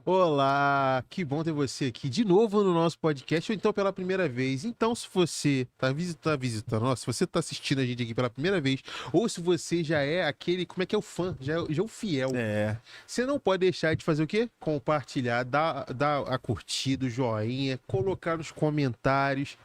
Olá, que bom ter você aqui de novo no nosso podcast, ou então pela primeira vez. Então, se você visitando, se você está assistindo a gente aqui pela primeira vez, ou se você já é aquele, como é que é o fã, já é o fiel, É, você não pode deixar de fazer o quê? Compartilhar, dar a curtida, o joinha, colocar nos comentários.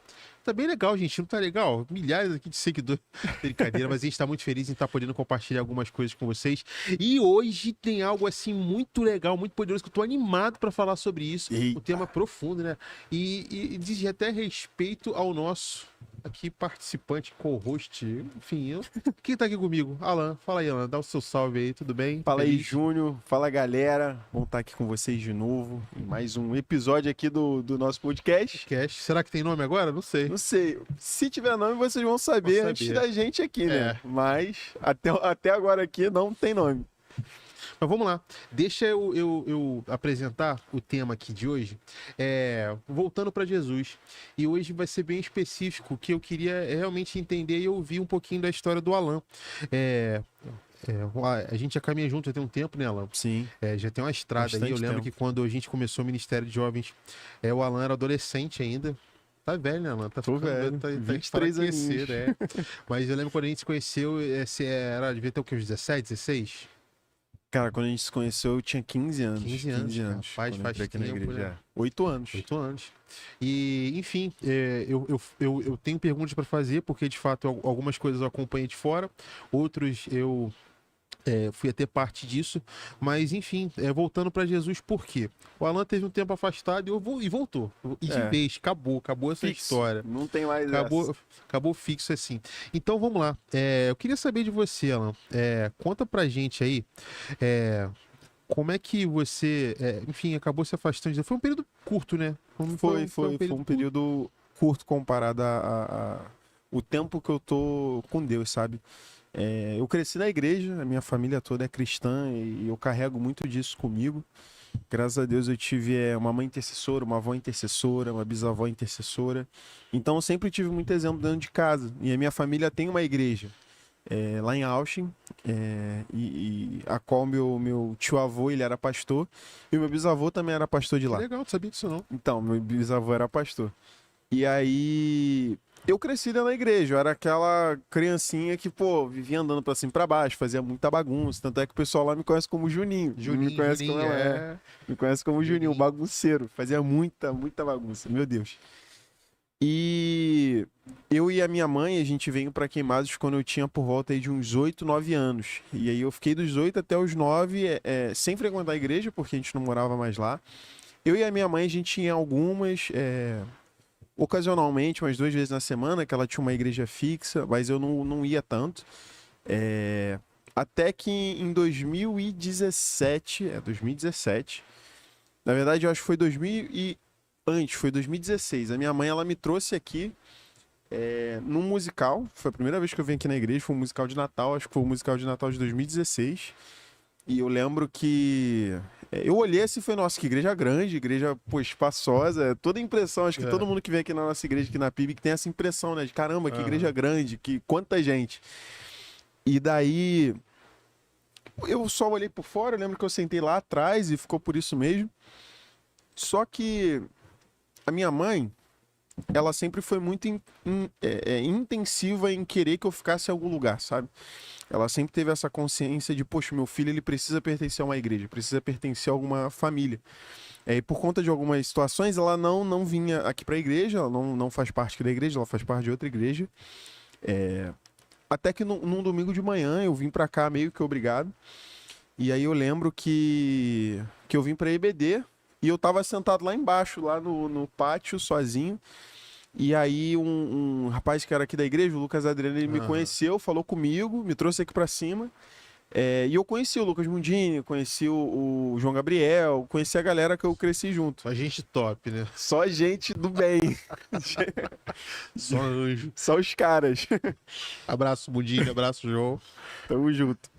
Tá bem legal, gente. Não tá legal? Milhares aqui de seguidores. Brincadeira, mas a gente tá muito feliz em estar podendo compartilhar algumas coisas com vocês. E hoje tem algo assim muito legal, muito poderoso, que eu tô animado para falar sobre isso. Um eita. tema profundo, né? E diz até respeito ao nosso aqui participante, co-host, enfim, quem tá aqui comigo? Alan, fala aí, Alan, dá o seu salve aí, tudo bem? Fala aí, Feliz? Júnior. Fala, galera. Vamos estar aqui com vocês de novo em mais um episódio aqui do nosso podcast. Cast. Será que tem nome agora? Não sei. Não sei, se tiver nome vocês vão saber Vou antes saber. da gente aqui, né? É. Mas até agora aqui não tem nome. Mas vamos lá, deixa eu apresentar o tema aqui de hoje, voltando para Jesus. E hoje vai ser bem específico, que eu queria realmente entender e ouvir um pouquinho da história do Alan. É, a gente já caminha junto já tem um tempo, né, Alan? Sim. Já tem uma estrada aí. Bastante Eu lembro tempo. que quando a gente começou o Ministério de Jovens, o Alan era adolescente ainda. Tá velho, né, Alan? Tá Tô ficando velho, tá 23 enfraquecido, aninhos. Mas eu lembro quando a gente se conheceu, devia ter o quê, uns 17, 16? Cara, quando a gente se conheceu eu tinha 15 anos. 15 anos, cara. Faz quando eu entrei aqui na tempo, igreja. né? 8 anos. 8 anos. E, enfim, eu tenho perguntas para fazer, porque de fato algumas coisas eu acompanhei de fora, outros eu fui até parte disso, mas enfim, voltando para Jesus, por quê? O Alan teve um tempo afastado e voltou. E de É. vez, acabou essa Fixo. história. Não tem mais essa. Acabou fixo assim. Então vamos lá. Eu queria saber de você, Alan. Conta pra gente aí. é, Como é que você, enfim, acabou se afastando? Foi um período curto, né? Foi Um período um curto. período curto comparado o tempo que eu tô com Deus, sabe? Eu cresci na igreja, a minha família toda é cristã e eu carrego muito disso comigo. Graças a Deus eu tive uma mãe intercessora, uma avó intercessora, uma bisavó intercessora. Então eu sempre tive muito exemplo dentro de casa. E a minha família tem uma igreja lá em Auschwitz, e a qual meu tio-avô ele era pastor e o meu bisavô também era pastor de Que lá. legal, não sabia disso não. Então, meu bisavô era pastor. E aí, eu cresci dentro da igreja, eu era aquela criancinha que, pô, vivia andando pra cima e pra baixo, fazia muita bagunça. Tanto é que o pessoal lá me conhece como Juninho. Não me conhece como me conhece como Juninho, o bagunceiro. Fazia muita bagunça, meu Deus. E eu e a minha mãe, a gente veio pra Queimados quando eu tinha por volta aí de uns 8, 9 anos. E aí eu fiquei dos 8 até os 9, sem frequentar a igreja, porque a gente não morava mais lá. Eu e a minha mãe, a gente ia algumas, ocasionalmente, umas 2 vezes na semana, que ela tinha uma igreja fixa, mas eu não ia tanto. Até que em 2017, 2017, na verdade eu acho que foi antes, foi 2016. A minha mãe, ela me trouxe aqui num musical, foi a primeira vez que eu vim aqui na igreja, foi um musical de Natal, acho que foi o musical de Natal de 2016. E eu lembro que eu olhei assim e falei, nossa, que igreja grande, igreja, pô, espaçosa. Toda a impressão, acho que todo mundo que vem aqui na nossa igreja, aqui na PIB, que tem essa impressão, né? De caramba, que igreja grande, que quanta gente. E daí, eu só olhei por fora, eu lembro que eu sentei lá atrás e ficou por isso mesmo. Só que a minha mãe, ela sempre foi muito intensiva em querer que eu ficasse em algum lugar, sabe? Ela sempre teve essa consciência de, poxa, meu filho ele precisa pertencer a uma igreja, precisa pertencer a alguma família. E por conta de algumas situações, ela não vinha aqui para a igreja, ela não faz parte aqui da igreja, ela faz parte de outra igreja. Até que num domingo de manhã eu vim para cá meio que obrigado. E aí eu lembro que eu vim para EBD e eu tava sentado lá embaixo, lá no pátio, sozinho. E aí um rapaz que era aqui da igreja, o Lucas Adriano, ele me conheceu, falou comigo, me trouxe aqui pra cima. E eu conheci o Lucas Mundini, conheci o João Gabriel, conheci a galera que eu cresci junto. Só gente top, né? Só gente do bem. Só anjo. Só os caras. Abraço, Budinho, abraço, João. Tamo junto.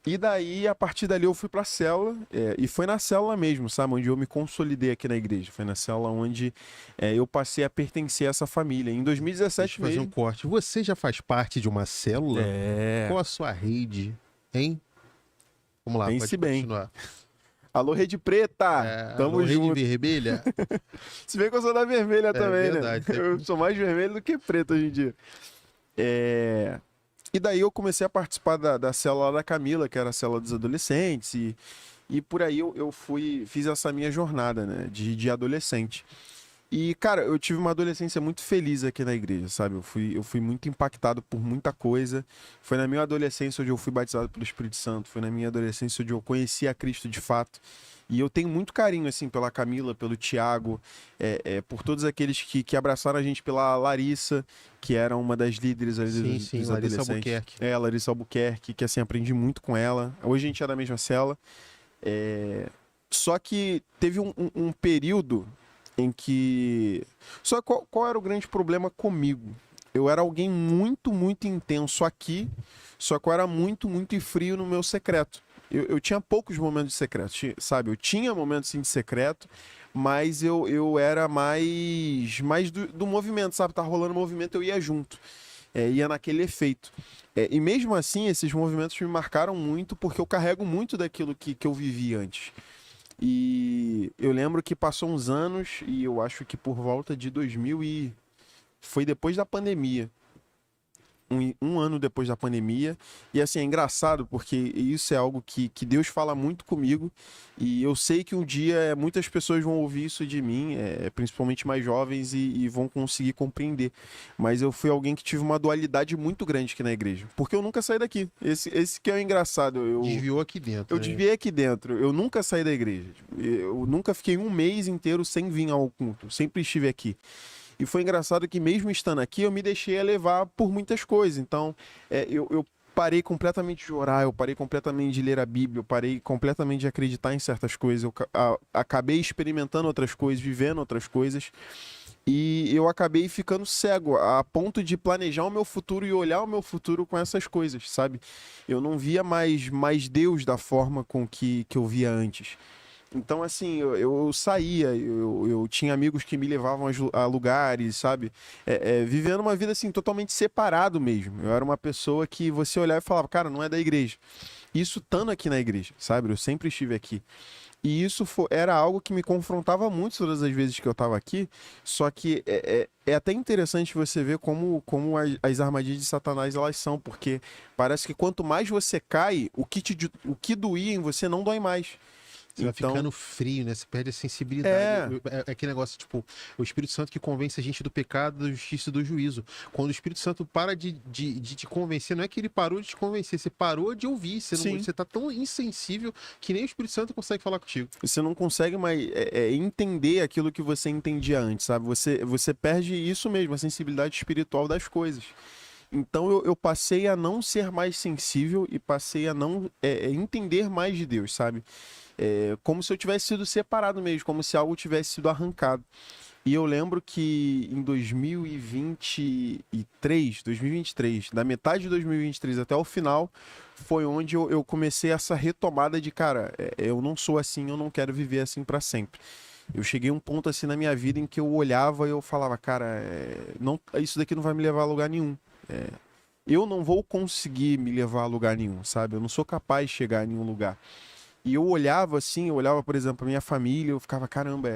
E daí, a partir dali, eu fui pra célula, e foi na célula mesmo, sabe? Onde eu me consolidei aqui na igreja. Foi na célula onde eu passei a pertencer a essa família. Em 2017 Deixa eu fazer um mesmo. corte. Você já faz parte de uma célula? É. Qual a sua rede, hein? Vamos lá, Pense pode bem. continuar. Alô, Rede Preta! Tamo alô, junto. Rede Vermelha. Se bem que eu sou da vermelha também, verdade, né? Eu sou mais vermelho do que preto hoje em dia. E daí eu comecei a participar da célula da Camila, que era a célula dos adolescentes, e por aí eu fiz essa minha jornada, né, de adolescente. E, cara, eu tive uma adolescência muito feliz aqui na igreja, sabe? Eu fui muito impactado por muita coisa. Foi na minha adolescência onde eu fui batizado pelo Espírito Santo. Foi na minha adolescência onde eu conheci a Cristo de fato. E eu tenho muito carinho, assim, pela Camila, pelo Tiago, por todos aqueles que abraçaram a gente, pela Larissa, que era uma das líderes ali dos Larissa adolescentes. Albuquerque. Larissa Albuquerque, que, assim, aprendi muito com ela. Hoje a gente é da mesma cela. Só que teve um período em que... Só qual era o grande problema comigo? Eu era alguém muito, muito intenso aqui, só que eu era muito, muito frio no meu secreto. Eu tinha poucos momentos de secreto, sabe? Eu tinha momentos sim, de secreto, mas eu era mais do movimento, sabe? Tá rolando movimento, eu ia junto. Ia naquele efeito. E mesmo assim, esses movimentos me marcaram muito, porque eu carrego muito daquilo que eu vivi antes. E eu lembro que passou uns anos, e eu acho que por volta de 2000 foi depois da pandemia. Um ano depois da pandemia. E assim, é engraçado porque isso é algo que Deus fala muito comigo. E eu sei que um dia muitas pessoas vão ouvir isso de mim, principalmente mais jovens, e vão conseguir compreender. Mas eu fui alguém que tive uma dualidade muito grande aqui na igreja. Porque eu nunca saí daqui. Esse que é o engraçado. Desviou aqui dentro. Eu desviei aqui dentro. Eu nunca saí da igreja. Eu nunca fiquei um mês inteiro sem vir ao culto. Sempre estive aqui. E foi engraçado que mesmo estando aqui, eu me deixei levar por muitas coisas. Então, eu parei completamente de orar, eu parei completamente de ler a Bíblia, eu parei completamente de acreditar em certas coisas. Eu acabei experimentando outras coisas, vivendo outras coisas. E eu acabei ficando cego, a ponto de planejar o meu futuro e olhar o meu futuro com essas coisas, sabe? Eu não via mais Deus da forma com que eu via antes. Então, assim, eu saía, eu tinha amigos que me levavam a lugares, sabe? Vivendo uma vida, assim, totalmente separado mesmo. Eu era uma pessoa que você olhava e falava, cara, não é da igreja. Isso estando aqui na igreja, sabe? Eu sempre estive aqui. E isso era algo que me confrontava muito todas as vezes que eu estava aqui, só que é até interessante você ver como as armadilhas de Satanás elas são, porque parece que quanto mais você cai, o que doía em você não dói mais. Você vai ficando frio, né? Você perde a sensibilidade. É aquele negócio, tipo, o Espírito Santo que convence a gente do pecado, da justiça e do juízo. Quando o Espírito Santo para de te convencer, não é que ele parou de te convencer, você parou de ouvir. Você tá tão insensível que nem o Espírito Santo consegue falar contigo. Você não consegue mais entender aquilo que você entendia antes, sabe? Você perde isso mesmo, a sensibilidade espiritual das coisas. Então eu passei a não ser mais sensível e passei a não entender mais de Deus, sabe? Como se eu tivesse sido separado mesmo, como se algo tivesse sido arrancado. E eu lembro que em 2023, da metade de 2023 até o final, foi onde eu comecei essa retomada de, cara, eu não sou assim, eu não quero viver assim para sempre. Eu cheguei a um ponto assim na minha vida em que eu olhava e eu falava, cara, isso daqui não vai me levar a lugar nenhum. Eu não vou conseguir me levar a lugar nenhum, sabe? Eu não sou capaz de chegar a nenhum lugar. E eu olhava assim, por exemplo, a minha família, eu ficava, caramba,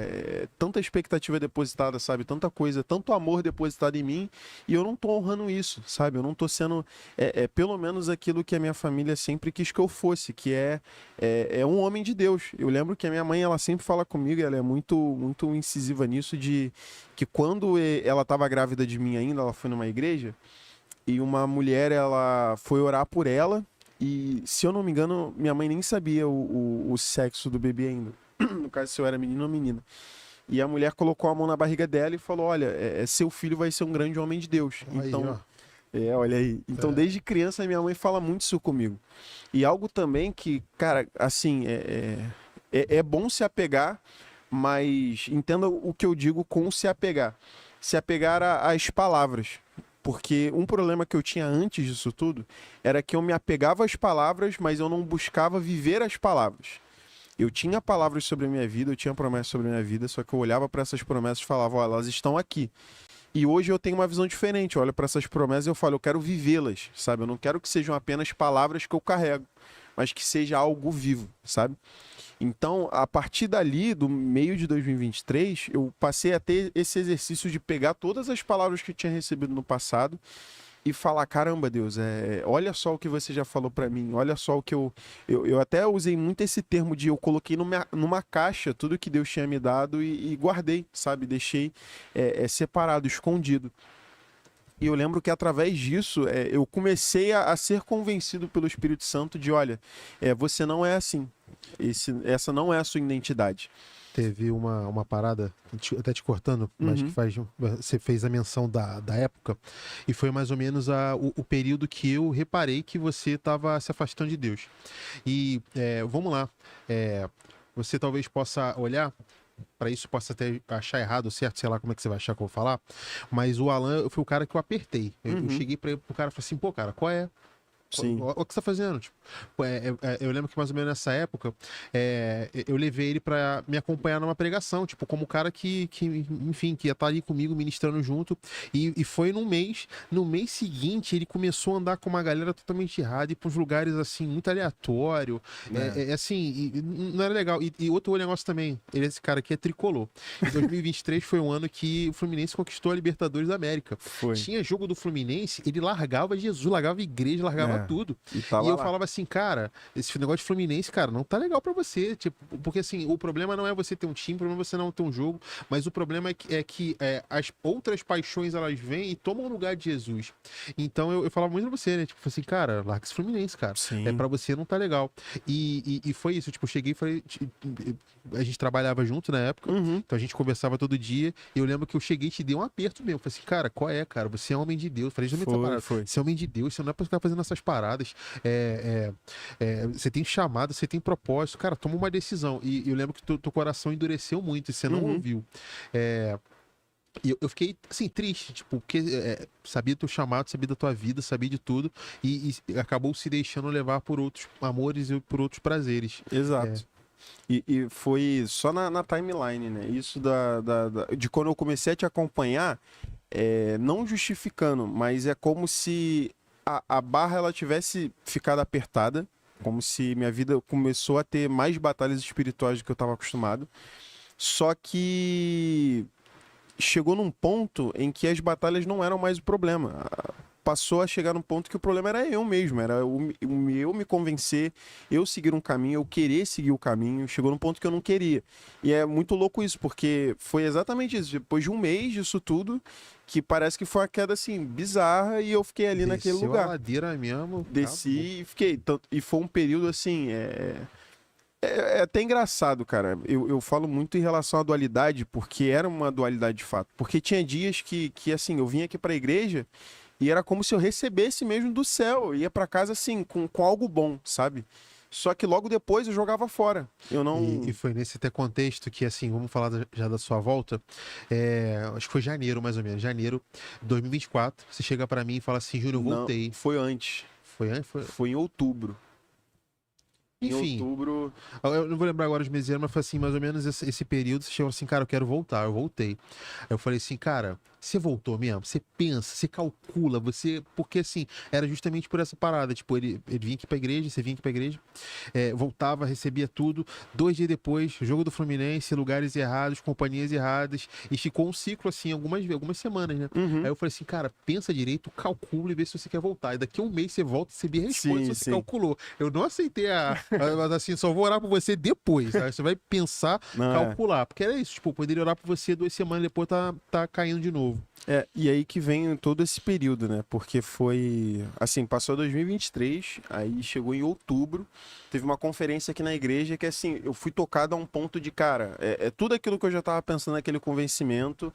tanta expectativa depositada, sabe? Tanta coisa, tanto amor depositado em mim, e eu não tô honrando isso, sabe? Eu não tô sendo, pelo menos aquilo que a minha família sempre quis que eu fosse, que é um homem de Deus. Eu lembro que a minha mãe, ela sempre fala comigo, ela é muito, muito incisiva nisso, de que quando ela estava grávida de mim ainda, ela foi numa igreja, e uma mulher, ela foi orar por ela, e, se eu não me engano, minha mãe nem sabia o sexo do bebê ainda. No caso, se eu era menino ou menina. E a mulher colocou a mão na barriga dela e falou, olha, seu filho vai ser um grande homem de Deus. Então, olha aí. Então, desde criança, minha mãe fala muito isso comigo. E algo também que, cara, assim, é bom se apegar, mas entenda o que eu digo com se apegar. Se apegar às palavras. Porque um problema que eu tinha antes disso tudo era que eu me apegava às palavras, mas eu não buscava viver as palavras. Eu tinha palavras sobre a minha vida, eu tinha promessas sobre a minha vida, só que eu olhava para essas promessas e falava, ó, elas estão aqui. E hoje eu tenho uma visão diferente, eu olho para essas promessas e eu falo, eu quero vivê-las, sabe? Eu não quero que sejam apenas palavras que eu carrego, mas que seja algo vivo, sabe? Então, a partir dali, do meio de 2023, eu passei a ter esse exercício de pegar todas as palavras que eu tinha recebido no passado e falar, caramba, Deus, olha só o que você já falou pra mim, olha só o que eu até usei muito esse termo de eu coloquei numa caixa tudo que Deus tinha me dado e guardei, sabe? Deixei separado, escondido. E eu lembro que através disso eu comecei a ser convencido pelo Espírito Santo de, olha, você não é assim, essa não é a sua identidade. Teve uma parada, até te cortando, mas que você fez a menção da época, e foi mais ou menos o período que eu reparei que você estava se afastando de Deus. E vamos lá, você talvez possa olhar, para isso possa até achar errado ou certo, sei lá como é que você vai achar que eu vou falar, mas o Alan foi o cara que eu apertei. Eu cheguei para o cara e falei assim, pô, cara, qual é? Sim. O que você tá fazendo? Tipo, eu lembro que mais ou menos nessa época eu levei ele pra me acompanhar numa pregação, tipo, como o cara enfim, que ia estar ali comigo ministrando junto. E foi no mês seguinte ele começou a andar com uma galera totalmente errada, ir pra uns lugares assim, muito aleatório. Assim, não era legal. E outro negócio também, esse cara aqui é tricolor. Em 2023 foi um ano que o Fluminense conquistou a Libertadores da América. Foi. Tinha jogo do Fluminense, ele largava Jesus, largava a igreja, largava tudo. E eu falava assim, cara, esse negócio de Fluminense, cara, não tá legal pra você. Tipo, porque assim, o problema não é você ter um time, o problema é você não ter um jogo, mas o problema é que as outras paixões elas vêm e tomam o lugar de Jesus. Então eu falava muito pra você, né? Tipo assim, cara, larga esse Fluminense, cara. Sim. Pra você não tá legal. E foi isso, tipo, eu cheguei e falei. A gente trabalhava junto na época, então a gente conversava todo dia. E eu lembro que eu cheguei e te dei um aperto mesmo. Falei assim, cara, qual é, cara? Você é homem de Deus. Falei, você é homem de Deus, você não é pra ficar fazendo essas paradas. Você tem chamado, você tem propósito, cara, toma uma decisão. E eu lembro que teu coração endureceu muito e você não ouviu. E eu fiquei, assim, triste, tipo, porque sabia do teu chamado, sabia da tua vida, sabia de tudo, e acabou se deixando levar por outros amores e por outros prazeres. Exato. E foi só na timeline, né? Isso de quando eu comecei a te acompanhar, não justificando, mas é como se a barra ela tivesse ficado apertada, como se minha vida começou a ter mais batalhas espirituais do que eu estava acostumado. Só que chegou num ponto em que as batalhas não eram mais o problema. Passou a chegar num ponto que o problema era eu mesmo, era eu me convencer, eu seguir um caminho, eu querer seguir o caminho. Chegou num ponto que eu não queria. E é muito louco isso, porque foi exatamente isso. Depois de um mês disso tudo, que parece que foi uma queda assim, bizarra, e eu fiquei ali naquele lugar. A ladeira mesmo. Desci e fiquei. E foi um período assim. É até engraçado, cara. Eu falo muito em relação à dualidade, porque era uma dualidade de fato. Porque tinha dias que assim, eu vinha aqui pra igreja e era como se eu recebesse mesmo do céu. Eu ia pra casa assim, com algo bom, sabe? Só que logo depois eu jogava fora. Eu não. E foi nesse até contexto que, assim, vamos falar já da sua volta. Acho que foi janeiro, mais ou menos. Janeiro de 2024. Você chega pra mim e fala assim, Júnior, eu voltei. Não, foi antes. Foi antes? Foi em outubro. Enfim, em outubro. eu não vou lembrar agora os meses, mas foi assim, mais ou menos esse período. Você chegou assim, cara, eu quero voltar. Eu voltei. Aí eu falei assim, cara, você voltou mesmo? Você pensa, você calcula, você. Porque assim, era justamente por essa parada. Tipo, ele vinha aqui pra igreja, você vinha aqui pra igreja, voltava, recebia tudo. 2 dias depois, jogo do Fluminense, lugares errados, companhias erradas. E ficou um ciclo assim, algumas semanas, né? Aí eu falei assim, cara, pensa direito, calcula e vê se você quer voltar. E daqui a um mês você volta e receber a resposta se você calculou. Eu não aceitei mas assim, só vou orar por você depois. Tá? Você vai pensar, calcular. Porque era isso, tipo, poderia orar por você 2 semanas depois tá caindo de novo. E aí que vem todo esse período, né? Porque foi, assim, passou 2023, aí chegou em outubro, teve uma conferência aqui na igreja que, assim, eu fui tocado a um ponto de, cara, tudo aquilo que eu já tava pensando naquele convencimento,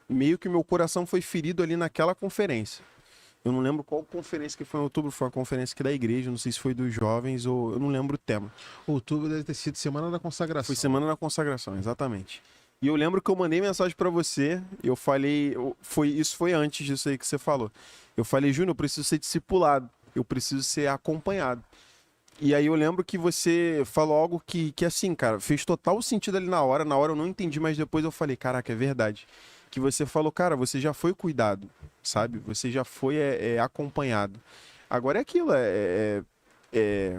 meio que meu coração foi ferido ali naquela conferência. Eu não lembro qual conferência que foi em outubro, foi uma conferência aqui da igreja, não sei se foi dos jovens ou eu não lembro o tema. Outubro deve ter sido Semana da Consagração. Foi Semana da Consagração, exatamente. E eu lembro que eu mandei mensagem pra você, eu falei, isso foi antes disso aí que você falou. Eu falei, Júnior, eu preciso ser discipulado, eu preciso ser acompanhado. E aí eu lembro que você falou algo que assim, cara, fez total sentido ali na hora eu não entendi, mas depois eu falei, caraca, é verdade. Que você falou, cara, você já foi cuidado, sabe? Você já foi acompanhado. Agora é aquilo,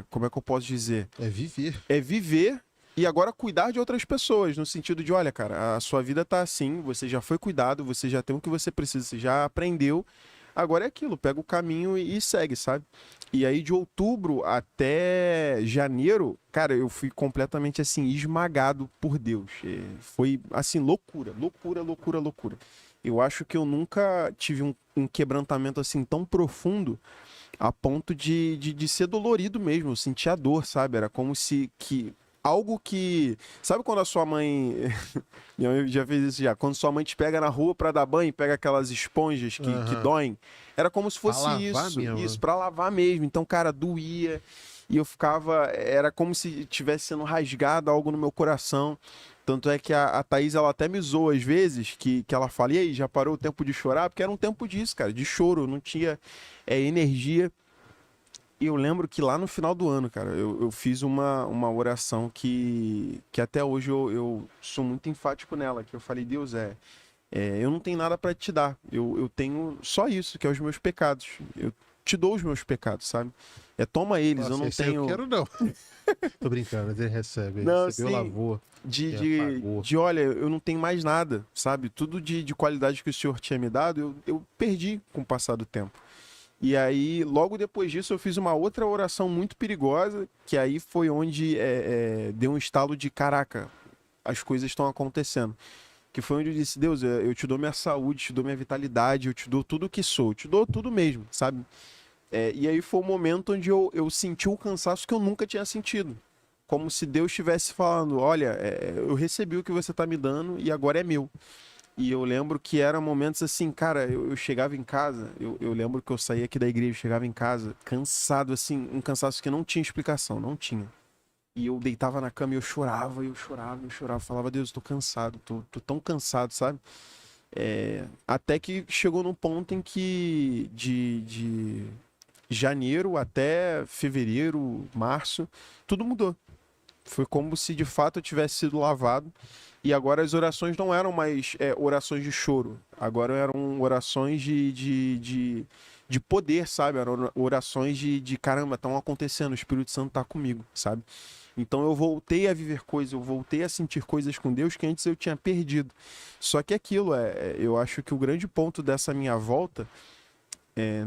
como é que eu posso dizer? É viver. É viver e agora cuidar de outras pessoas, no sentido de, olha, cara, a sua vida tá assim, você já foi cuidado, você já tem o que você precisa, você já aprendeu, agora é aquilo, pega o caminho e segue, sabe? E aí de outubro até janeiro, cara, eu fui completamente assim, esmagado por Deus. Foi assim, loucura, loucura, loucura, loucura. Eu acho que eu nunca tive um quebrantamento assim tão profundo a ponto de ser dolorido mesmo, eu sentia dor, sabe? Era como se que algo que... Sabe quando a sua mãe... Minha mãe já fez isso já. Quando sua mãe te pega na rua pra dar banho, pega aquelas esponjas que Aham. doem. Era como se Pra fosse lavar isso, mesmo. isso, pra lavar mesmo. Então, cara, doía. E eu ficava... Era como se tivesse sendo rasgado algo no meu coração. Tanto é que a Thaís, ela até me zoa às vezes, que ela fala, e aí, já parou o tempo de chorar? Porque era um tempo disso, cara, de choro. Eu não tinha energia. E eu lembro que lá no final do ano, cara, eu fiz uma oração que até hoje eu sou muito enfático nela, que eu falei, Deus, eu não tenho nada para te dar, eu tenho só isso, que é os meus pecados. Eu te dou os meus pecados, sabe? Toma eles, Nossa, eu não esse aí tenho... eu quero não. Tô brincando, mas ele recebe. Ele Não, recebeu, assim, lavou de, e de, apagou. de, olha, eu não tenho mais nada, sabe? Tudo de qualidade que o Senhor tinha me dado, eu perdi com o passar do tempo. E aí, logo depois disso, eu fiz uma outra oração muito perigosa, que aí foi onde deu um estalo de, caraca, as coisas estão acontecendo. Que foi onde eu disse, Deus, eu te dou minha saúde, te dou minha vitalidade, eu te dou tudo o que sou, eu te dou tudo mesmo, sabe? E aí foi o momento onde eu senti um cansaço que eu nunca tinha sentido. Como se Deus estivesse falando, olha, eu recebi o que você está me dando e agora é meu. E eu lembro que eram momentos assim, cara, eu chegava em casa, eu lembro que eu saía aqui da igreja, chegava em casa, cansado, assim, um cansaço que não tinha explicação, não tinha. E eu deitava na cama e eu chorava, eu chorava, eu chorava, falava, Deus, eu tô cansado, tô tão cansado, sabe? Até que chegou num ponto em que de janeiro até fevereiro, março, tudo mudou. Foi como se de fato eu tivesse sido lavado. E agora as orações não eram mais orações de choro. Agora eram orações de poder, sabe? Eram orações de caramba, estão acontecendo, o Espírito Santo está comigo, sabe? Então eu voltei a viver coisas, eu voltei a sentir coisas com Deus que antes eu tinha perdido. Só que aquilo, eu acho que o grande ponto dessa minha volta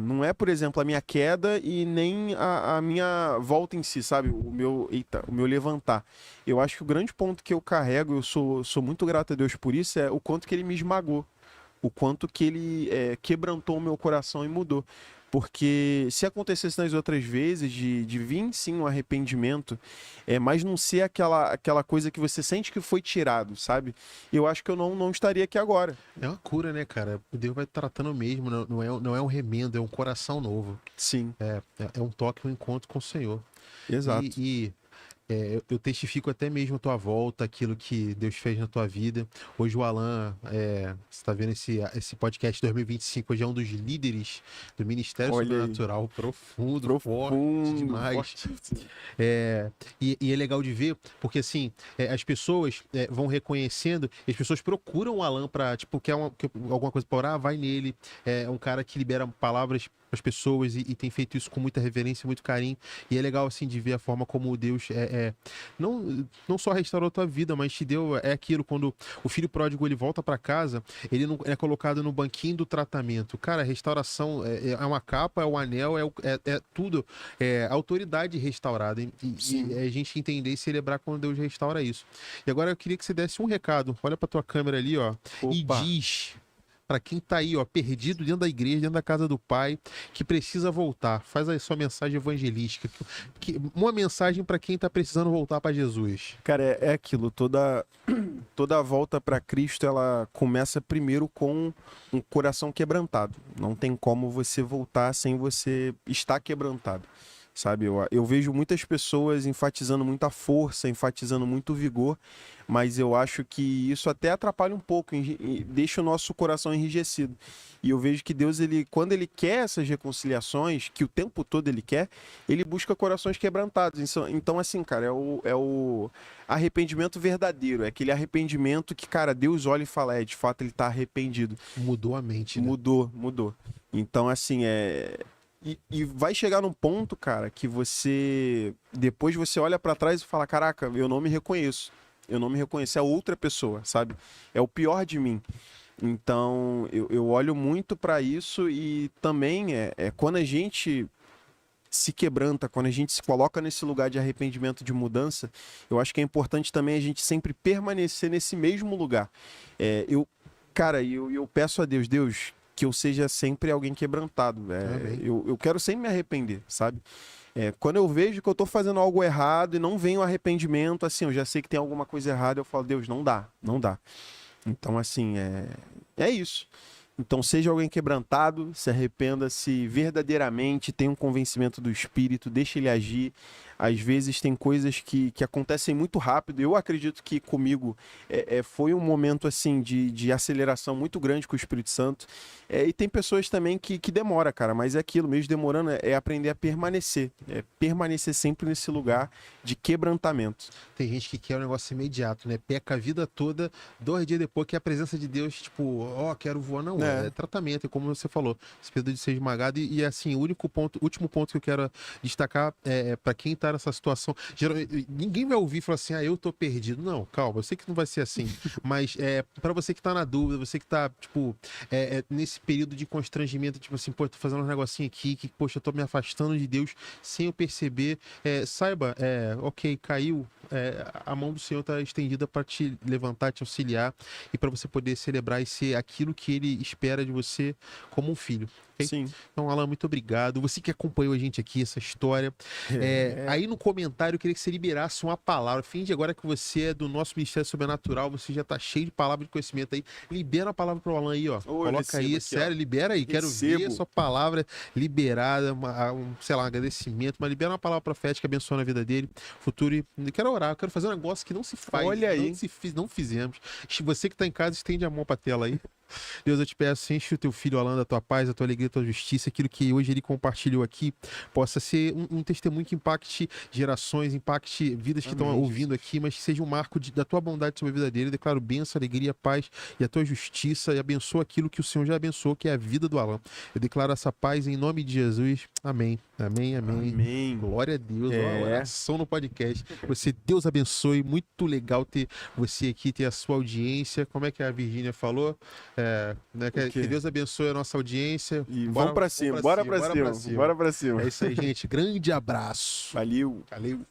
não é, por exemplo, a minha queda e nem a minha volta em si, sabe? O meu levantar. Eu acho que o grande ponto que eu carrego, eu sou muito grato a Deus por isso, é o quanto que ele me esmagou. O quanto que ele quebrantou o meu coração e mudou. Porque se acontecesse nas outras vezes de vir sim um arrependimento, mas não ser aquela coisa que você sente que foi tirado, sabe? Eu acho que eu não estaria aqui agora. É uma cura, né, cara? Deus vai tratando mesmo, não é um remendo, é um coração novo. Sim, É um toque, um encontro com o Senhor. exato. Eu testifico até mesmo a tua volta, aquilo que Deus fez na tua vida. Hoje o Alan, você tá vendo esse podcast 2025, hoje é um dos líderes do Ministério Olha aí. Sobrenatural, profundo, forte demais. Fortíssimo. E é legal de ver, porque assim, as pessoas vão reconhecendo, e as pessoas procuram o Alan pra, tipo, quer alguma coisa pra orar, vai nele. É um cara que libera palavras as pessoas e tem feito isso com muita reverência, muito carinho. E é legal, assim, de ver a forma como Deus não só restaurou a tua vida, mas te deu aquilo, quando o filho pródigo ele volta para casa, ele não é colocado no banquinho do tratamento. Cara, a restauração é uma capa, é o anel, é tudo, a autoridade restaurada. E a gente entender e celebrar quando Deus restaura isso. E agora eu queria que você desse um recado. Olha pra tua câmera ali, ó, e Opa. diz para quem tá aí, ó, perdido dentro da igreja, dentro da casa do Pai, que precisa voltar. Faz aí sua mensagem evangelística. Uma mensagem para quem tá precisando voltar para Jesus. Cara, é aquilo, toda a volta para Cristo, ela começa primeiro com um coração quebrantado. Não tem como você voltar sem você estar quebrantado, sabe? Eu vejo muitas pessoas enfatizando muita força, enfatizando muito vigor, mas eu acho que isso até atrapalha um pouco, deixa o nosso coração enrijecido. E eu vejo que Deus, quando ele quer essas reconciliações, que o tempo todo ele quer, ele busca corações quebrantados. Então assim, cara, é o arrependimento verdadeiro, é aquele arrependimento que, cara, Deus olha e fala, de fato ele tá arrependido. Mudou a mente, né? Mudou. Então, assim, E vai chegar num ponto, cara, que depois você olha pra trás e fala, caraca, eu não me reconheço. Eu não me reconheço, é outra pessoa, sabe? É o pior de mim. Então, eu olho muito pra isso e também quando a gente se quebranta, quando a gente se coloca nesse lugar de arrependimento, de mudança, eu acho que é importante também a gente sempre permanecer nesse mesmo lugar. Cara, eu peço a Deus, que eu seja sempre alguém quebrantado. Eu quero sempre me arrepender, sabe? Quando eu vejo que eu tô fazendo algo errado e não vem o arrependimento, assim, eu já sei que tem alguma coisa errada, eu falo, Deus, não dá, não dá. Então, assim, é isso. Então, seja alguém quebrantado, se arrependa-se verdadeiramente, tenha um convencimento do Espírito, deixe ele agir. Às vezes tem coisas que acontecem muito rápido. Eu acredito que comigo foi um momento assim de aceleração muito grande com o Espírito Santo. E tem pessoas também que demora, cara, mas é aquilo, mesmo demorando, é aprender a permanecer. Permanecer sempre nesse lugar de quebrantamento. Tem gente que quer um negócio imediato, né? Peca a vida toda, 2 dias depois que a presença de Deus, tipo, quero voar, não. É tratamento, é como você falou, esse período de ser esmagado. E assim, o último ponto que eu quero destacar para quem tá nessa situação. Ninguém vai ouvir e falar assim, eu tô perdido. Não, calma, eu sei que não vai ser assim. Mas para você que tá na dúvida, você que tá, tipo, nesse período de constrangimento, tipo assim, pô, eu tô fazendo um negocinho aqui, que, poxa, eu tô me afastando de Deus sem eu perceber. Saiba, ok, caiu. A mão do Senhor está estendida para te levantar, te auxiliar e para você poder celebrar e ser aquilo que Ele espera de você como um filho. Okay? Sim. Então, Alan, muito obrigado. Você que acompanhou a gente aqui, essa história. Aí no comentário eu queria que você liberasse uma palavra. Finge agora que você é do nosso Ministério Sobrenatural, você já está cheio de palavra de conhecimento aí. Libera a palavra pro Alan aí, ó. Coloca aí, aqui, sério, libera aí. Quero ver a sua palavra liberada, sei lá, um agradecimento, mas libera uma palavra profética abençoando a vida dele, futuro. E quero orar, eu quero fazer um negócio que não se faz. Olha aí. Não fizemos. Você que está em casa, estende a mão para a tela aí. Deus, eu te peço, enche o teu filho Alan da tua paz, da tua alegria, da tua justiça, aquilo que hoje ele compartilhou aqui, possa ser um testemunho que impacte gerações, impacte vidas que estão ouvindo aqui, mas que seja um marco da tua bondade sobre a vida dele. Eu declaro bênção, alegria, paz e a tua justiça, e abençoa aquilo que o Senhor já abençoou, que é a vida do Alan. Eu declaro essa paz em nome de Jesus. Amém. Amém, amém. Amém. Glória a Deus. Oração no podcast. Deus abençoe. Muito legal ter você aqui, ter a sua audiência. Como é que a Virgínia falou? Que Deus abençoe a nossa audiência. E vamos pra cima, bora pra cima. É isso aí, gente. Grande abraço. Valeu. Valeu.